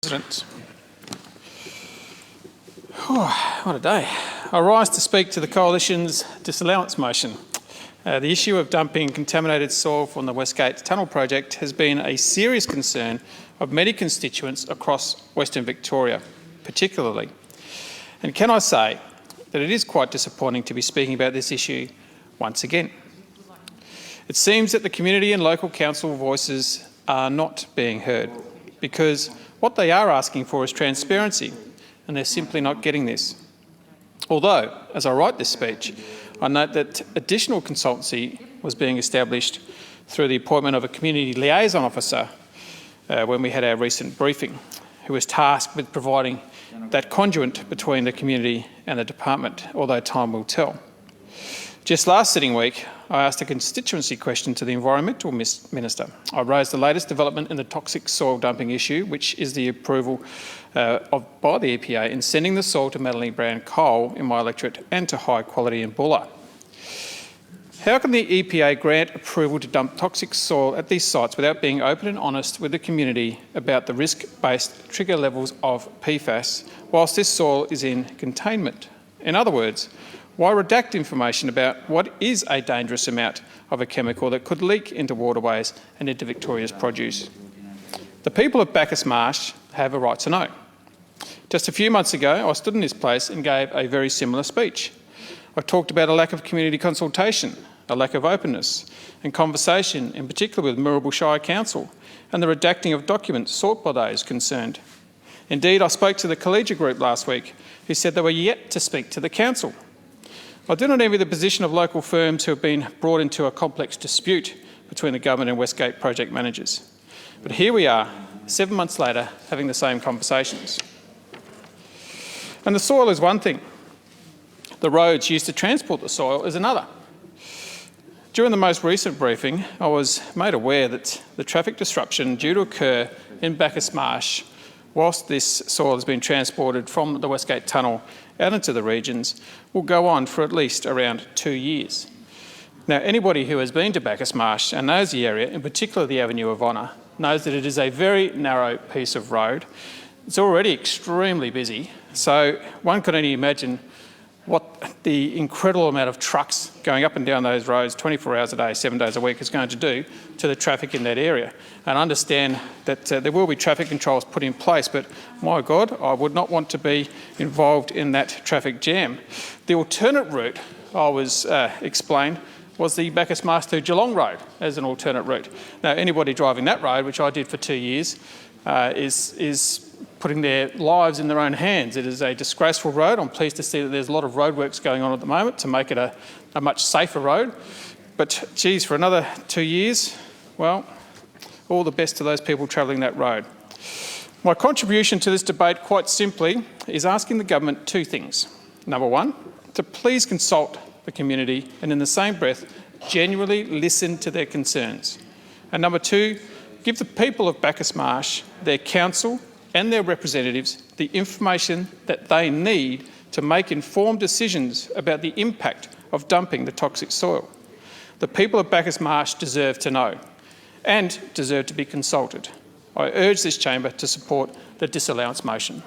President. What a day. I rise to speak to the Coalition's disallowance motion. The issue of dumping contaminated soil from the Westgate Tunnel project has been a serious concern of many constituents across Western Victoria, particularly. And can I say that it is quite disappointing to be speaking about this issue once again. It seems that the community and local council voices are not being heard because what they are asking for is transparency, and they're simply not getting this. Although, as I write this speech, I note that additional consultancy was being established through the appointment of a community liaison officer when we had our recent briefing, who was tasked with providing that conduit between the community and the department, although time will tell. Just last sitting week, I asked a constituency question to the Environmental Minister. I raised the latest development in the toxic soil dumping issue, which is the approval by the EPA in sending the soil to Madeleine Brown coal in my electorate and to High Quality in Bulla. How can the EPA grant approval to dump toxic soil at these sites without being open and honest with the community about the risk-based trigger levels of PFAS whilst this soil is in containment? In other words, why redact information about what is a dangerous amount of a chemical that could leak into waterways and into Victoria's produce? The people of Bacchus Marsh have a right to know. Just a few months ago, I stood in this place and gave a very similar speech. I talked about a lack of community consultation, a lack of openness and conversation, in particular with Moorabool Shire Council, and the redacting of documents sought by those concerned. Indeed, I spoke to the collegiate group last week, who said they were yet to speak to the council. I do not envy the position of local firms who have been brought into a complex dispute between the government and Westgate project managers. But here we are, 7 months later, having the same conversations. And the soil is one thing. The roads used to transport the soil is another. During the most recent briefing, I was made aware that the traffic disruption due to occur in Bacchus Marsh whilst this soil has been transported from the Westgate Tunnel out into the regions will go on for at least around 2 years. Now, anybody who has been to Bacchus Marsh and knows the area, in particular the Avenue of Honour, knows that it is a very narrow piece of road. It's already extremely busy, so one could only imagine what the incredible amount of trucks going up and down those roads 24 hours a day, 7 days a week is going to do to the traffic in that area. And I understand that there will be traffic controls put in place, but my God, I would not want to be involved in that traffic jam. The alternate route I was explained was the Bacchus Marsh to Geelong Road as an alternate route. Now, anybody driving that road, which I did for 2 years, is putting their lives in their own hands. It is a disgraceful road. I'm pleased to see that there's a lot of roadworks going on at the moment to make it a much safer road. But geez, for another 2 years, well, all the best to those people travelling that road. My contribution to this debate, quite simply, is asking the government two things. Number one, to please consult the community and in the same breath, genuinely listen to their concerns. And number two, give the people of Bacchus Marsh, their council and their representatives the information that they need to make informed decisions about the impact of dumping the toxic soil. The people of Bacchus Marsh deserve to know and deserve to be consulted. I urge this chamber to support the disallowance motion.